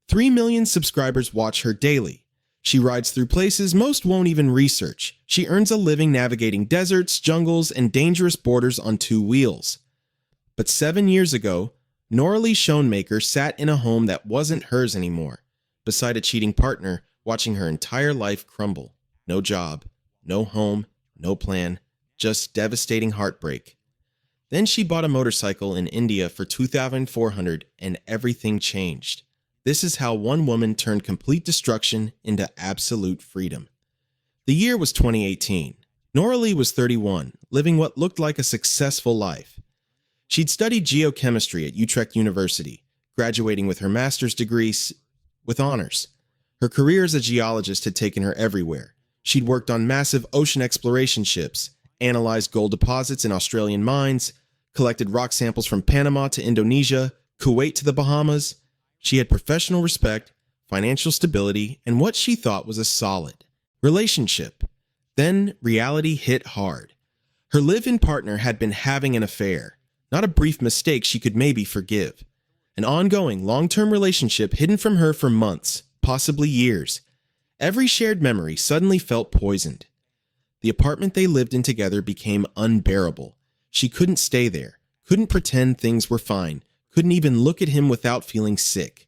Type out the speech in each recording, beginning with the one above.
3 million subscribers watch her daily. She rides through places most won't even research. She earns a living navigating deserts, jungles, and dangerous borders on 2 wheels. But 7 years ago, Noralie Schoenmaker sat in a home that wasn't hers anymore, beside a cheating partner, watching her entire life crumble. No job, no home, no plan, just devastating heartbreak. Then she bought a motorcycle in India for $2,400 and everything changed. This is how one woman turned complete destruction into absolute freedom. The year was 2018. Noralie was 31, living what looked like a successful life. She'd studied geochemistry at Utrecht University, graduating with her master's degree with honors. Her career as a geologist had taken her everywhere. She'd worked on massive ocean exploration ships, analyzed gold deposits in Australian mines, collected rock samples from Panama to Indonesia, Kuwait to the Bahamas. She had professional respect, financial stability, and what she thought was a solid relationship. Then reality hit hard. Her live-in partner had been having an affair, not a brief mistake she could maybe forgive. An ongoing, long-term relationship hidden from her for months, possibly years. Every shared memory suddenly felt poisoned. The apartment they lived in together became unbearable. She couldn't stay there, couldn't pretend things were fine, couldn't even look at him without feeling sick.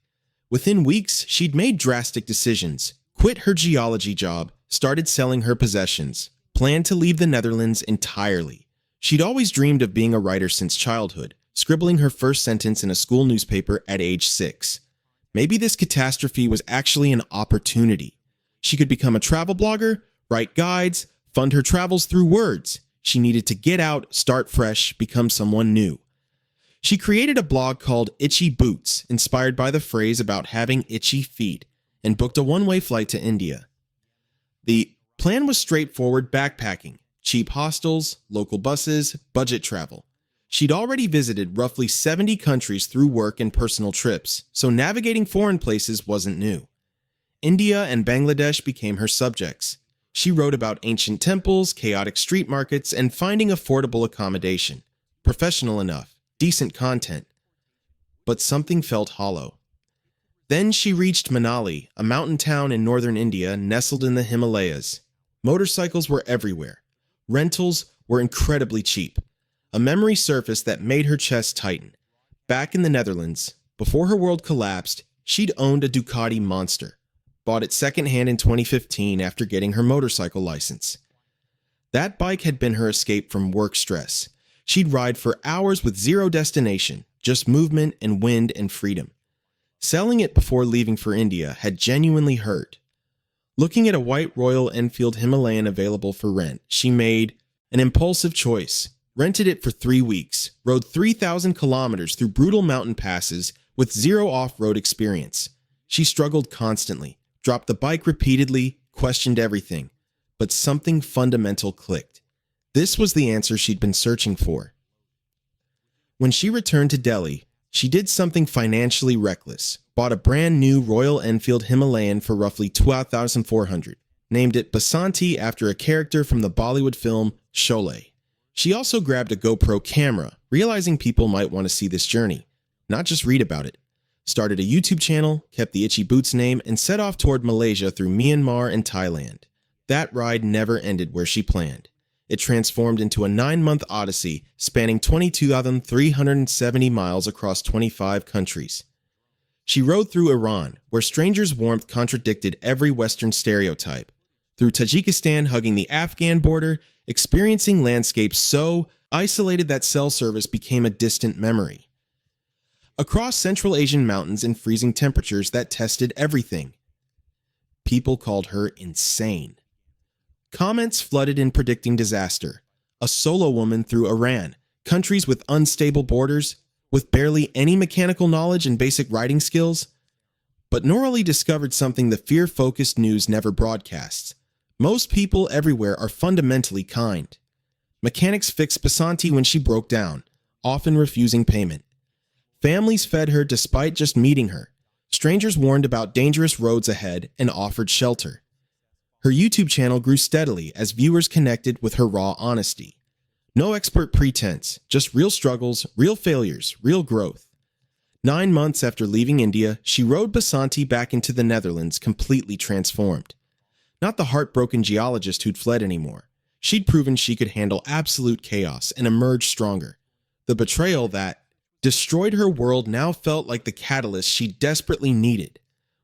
Within weeks, she'd made drastic decisions, quit her geology job, started selling her possessions, planned to leave the Netherlands entirely. She'd always dreamed of being a writer since childhood, scribbling her first sentence in a school newspaper at age 6. Maybe this catastrophe was actually an opportunity. She could become a travel blogger, write guides, fund her travels through words. She needed to get out, start fresh, become someone new. She created a blog called Itchy Boots, inspired by the phrase about having itchy feet, and booked a one-way flight to India. The plan was straightforward backpacking, cheap hostels, local buses, budget travel. She'd already visited roughly 70 countries through work and personal trips, so navigating foreign places wasn't new. India and Bangladesh became her subjects. She wrote about ancient temples, chaotic street markets, and finding affordable accommodation. Professional enough, decent content. But something felt hollow. Then she reached Manali, a mountain town in northern India nestled in the Himalayas. Motorcycles were everywhere. Rentals were incredibly cheap. A memory surfaced that made her chest tighten. Back in the Netherlands, before her world collapsed, she'd owned a Ducati Monster. Bought it secondhand in 2015 after getting her motorcycle license. That bike had been her escape from work stress. She'd ride for hours with zero destination, just movement and wind and freedom. Selling it before leaving for India had genuinely hurt. Looking at a white Royal Enfield Himalayan available for rent, she made an impulsive choice, rented it for 3 weeks, rode 3,000 kilometers through brutal mountain passes with zero off-road experience. She struggled constantly, dropped the bike repeatedly, questioned everything, but something fundamental clicked. This was the answer she'd been searching for. When she returned to Delhi, she did something financially reckless, bought a brand new Royal Enfield Himalayan for roughly $2,400, named it Basanti after a character from the Bollywood film Sholay. She also grabbed a GoPro camera, realizing people might want to see this journey, not just read about it. Started a YouTube channel, kept the Itchy Boots name, and set off toward Malaysia through Myanmar and Thailand. That ride never ended where she planned. It transformed into a 9-month odyssey spanning 22,370 miles across 25 countries. She rode through Iran, where strangers' warmth contradicted every Western stereotype, through Tajikistan hugging the Afghan border, experiencing landscapes so isolated that cell service became a distant memory. Across Central Asian mountains in freezing temperatures that tested everything. People called her insane. Comments flooded in predicting disaster. A solo woman through Iran, countries with unstable borders, with barely any mechanical knowledge and basic writing skills. But Noralie discovered something the fear-focused news never broadcasts. Most people everywhere are fundamentally kind. Mechanics fixed Basanti when she broke down, often refusing payment. Families fed her despite just meeting her. Strangers warned about dangerous roads ahead and offered shelter. Her YouTube channel grew steadily as viewers connected with her raw honesty. No expert pretense, just real struggles, real failures, real growth. 9 months after leaving India, she rode Basanti back into the Netherlands completely transformed. Not the heartbroken geologist who'd fled anymore. She'd proven she could handle absolute chaos and emerge stronger. The betrayal that destroyed her world now felt like the catalyst she desperately needed.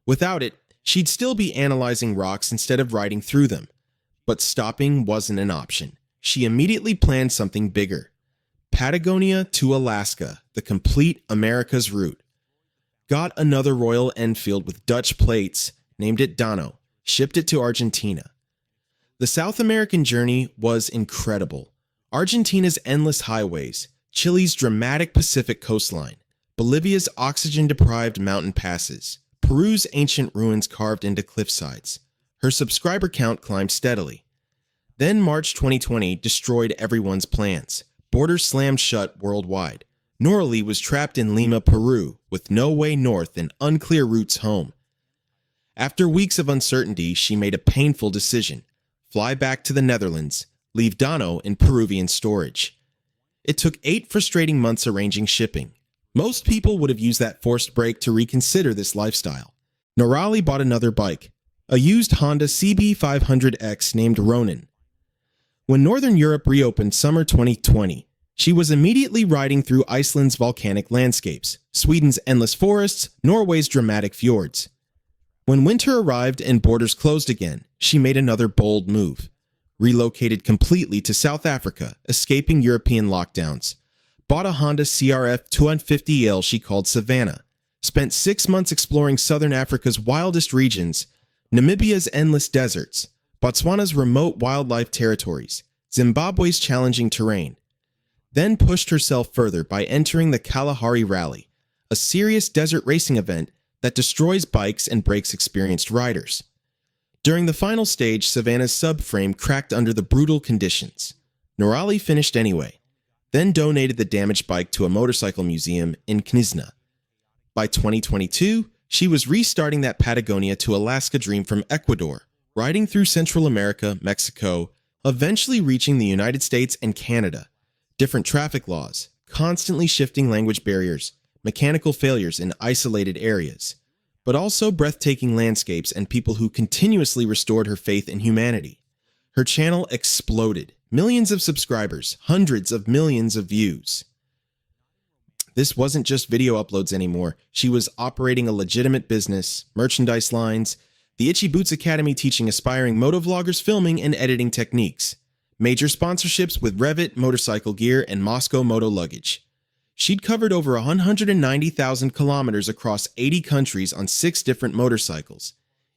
Without it, she'd still be analyzing rocks instead of riding through them. But stopping wasn't an option. She immediately planned something bigger. Patagonia to Alaska, the complete America's route. Got another Royal Enfield with Dutch plates, named it Dano, shipped it to Argentina. The South American journey was incredible. Argentina's endless highways, Chile's dramatic Pacific coastline, Bolivia's oxygen-deprived mountain passes, Peru's ancient ruins carved into cliffsides. Her subscriber count climbed steadily. Then March 2020 destroyed everyone's plans. Borders slammed shut worldwide. Noralee was trapped in Lima, Peru, with no way north and unclear routes home. After weeks of uncertainty, she made a painful decision. Fly back to the Netherlands, leave Dano in Peruvian storage. It took 8 frustrating months arranging shipping. Most people would have used that forced break to reconsider this lifestyle. Noralee bought another bike, a used Honda CB500X named Ronin. When Northern Europe reopened summer 2020, she was immediately riding through Iceland's volcanic landscapes, Sweden's endless forests, Norway's dramatic fjords. When winter arrived and borders closed again, she made another bold move. Relocated completely to South Africa, escaping European lockdowns. Bought a Honda CRF 250L she called Savannah. Spent 6 months exploring southern Africa's wildest regions, Namibia's endless deserts, Botswana's remote wildlife territories, Zimbabwe's challenging terrain. Then pushed herself further by entering the Kalahari Rally, a serious desert racing event that destroys bikes and breaks experienced riders. During the final stage, Savannah's subframe cracked under the brutal conditions. Noralee finished anyway, then donated the damaged bike to a motorcycle museum in Knysna. By 2022, she was restarting that Patagonia to Alaska dream from Ecuador, riding through Central America, Mexico, eventually reaching the United States and Canada. Different traffic laws, constantly shifting language barriers, mechanical failures in isolated areas, but also breathtaking landscapes and people who continuously restored her faith in humanity. Her channel exploded. Millions of subscribers, hundreds of millions of views. This wasn't just video uploads anymore. She was operating a legitimate business, merchandise lines, the Itchy Boots Academy teaching aspiring motovloggers filming and editing techniques, major sponsorships with Revit motorcycle gear and Moscow Moto luggage. She'd covered over 190,000 kilometers across 80 countries on 6 different motorcycles,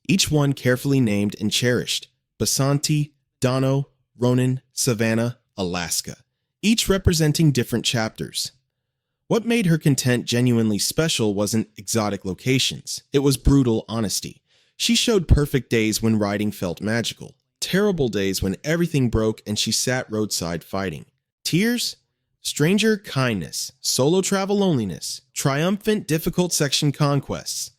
each one carefully named and cherished: Basanti, Dano, Ronin, Savannah, Alaska, each representing different chapters. What made her content genuinely special wasn't exotic locations, it was brutal honesty. She showed perfect days when riding felt magical, terrible days when everything broke and she sat roadside fighting. Tears? Stranger kindness, solo travel loneliness, triumphant difficult section conquests,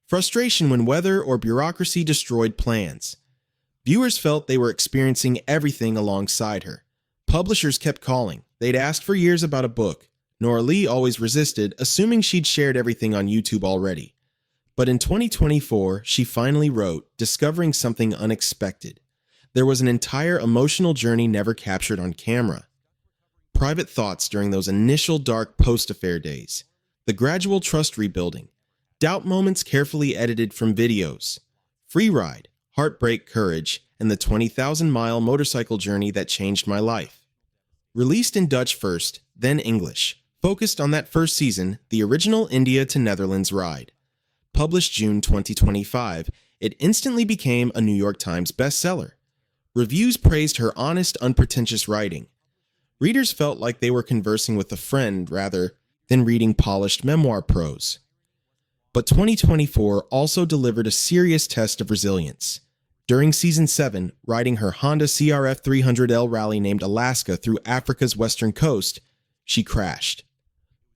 frustration when weather or bureaucracy destroyed plans. Viewers felt they were experiencing everything alongside her. Publishers kept calling. They'd asked for years about a book. Noralee always resisted, assuming she'd shared everything on YouTube already. But in 2024, she finally wrote, discovering something unexpected. There was an entire emotional journey never captured on camera. Private thoughts during those initial dark post-affair days. The gradual trust rebuilding. Doubt moments carefully edited from videos. Free ride, heartbreak, courage, and the 20,000-mile motorcycle journey that changed my life. Released in Dutch first, then English. Focused on that first season, the original India to Netherlands ride. Published June 2025, it instantly became a New York Times bestseller. Reviews praised her honest, unpretentious writing. Readers felt like they were conversing with a friend rather than reading polished memoir prose. But 2024 also delivered a serious test of resilience. During Season 7, riding her Honda CRF 300L rally named Alaska through Africa's western coast, she crashed.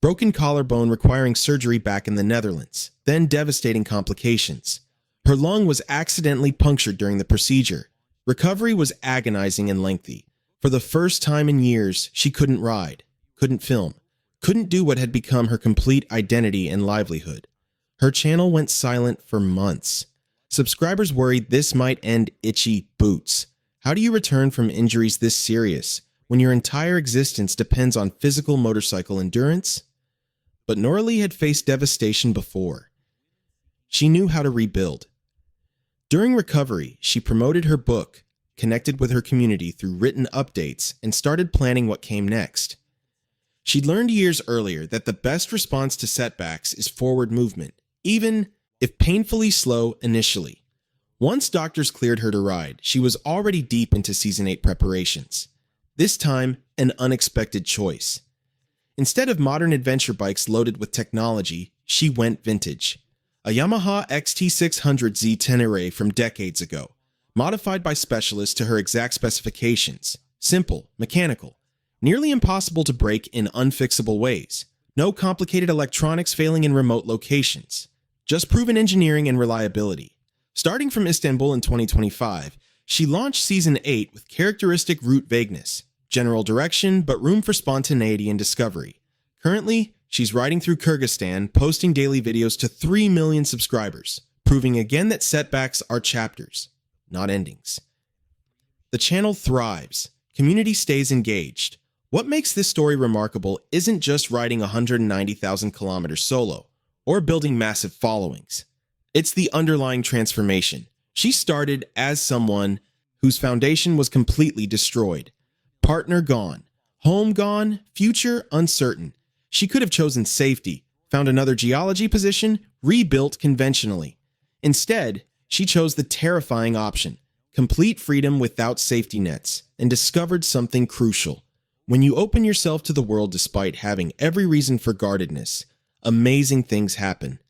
Broken collarbone requiring surgery back in the Netherlands, then devastating complications. Her lung was accidentally punctured during the procedure. Recovery was agonizing and lengthy. For the first time in years, she couldn't ride, couldn't film, couldn't do what had become her complete identity and livelihood. Her channel went silent for months. Subscribers worried this might end itchy boots. How do you return from injuries this serious when your entire existence depends on physical motorcycle endurance? But Noralee had faced devastation before. She knew how to rebuild. During recovery, she promoted her book, connected with her community through written updates, and started planning what came next. She'd learned years earlier that the best response to setbacks is forward movement, even if painfully slow initially. Once doctors cleared her to ride, she was already deep into Season 8 preparations. This time, an unexpected choice. Instead of modern adventure bikes loaded with technology, she went vintage. A Yamaha XT600Z Tenere from decades ago, modified by specialists to her exact specifications. Simple, mechanical, nearly impossible to break in unfixable ways. No complicated electronics failing in remote locations. Just proven engineering and reliability. Starting from Istanbul in 2025, she launched Season 8 with characteristic route vagueness, general direction, but room for spontaneity and discovery. Currently, she's riding through Kyrgyzstan, posting daily videos to 3 million subscribers, proving again that setbacks are chapters, not endings. The channel thrives. Community stays engaged. What makes this story remarkable isn't just riding 190,000 kilometers solo, or building massive followings. It's the underlying transformation. She started as someone whose foundation was completely destroyed. Partner gone, home gone, future uncertain. She could have chosen safety, found another geology position, rebuilt conventionally. Instead, she chose the terrifying option, complete freedom without safety nets, and discovered something crucial. When you open yourself to the world despite having every reason for guardedness, amazing things happen.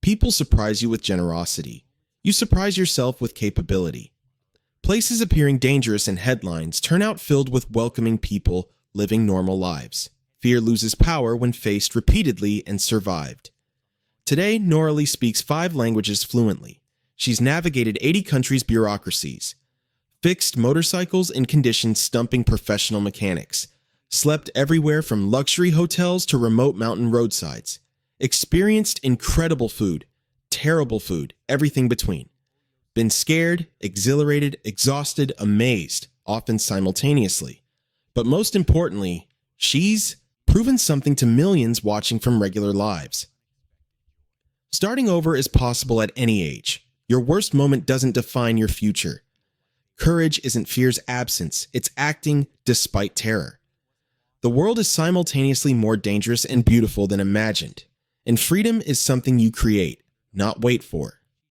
People surprise you with generosity. You surprise yourself with capability. Places appearing dangerous in headlines turn out filled with welcoming people living normal lives. Fear loses power when faced repeatedly and survived. Today, Noralee speaks 5 languages fluently. She's navigated 80 countries' bureaucracies, fixed motorcycles in conditions stumping professional mechanics, slept everywhere from luxury hotels to remote mountain roadsides, experienced incredible food, terrible food, everything between. Been scared, exhilarated, exhausted, amazed, often simultaneously. But most importantly, she's proven something to millions watching from regular lives. Starting over is possible at any age. Your worst moment doesn't define your future. Courage isn't fear's absence, it's acting despite terror. The world is simultaneously more dangerous and beautiful than imagined, and freedom is something you create, not wait for.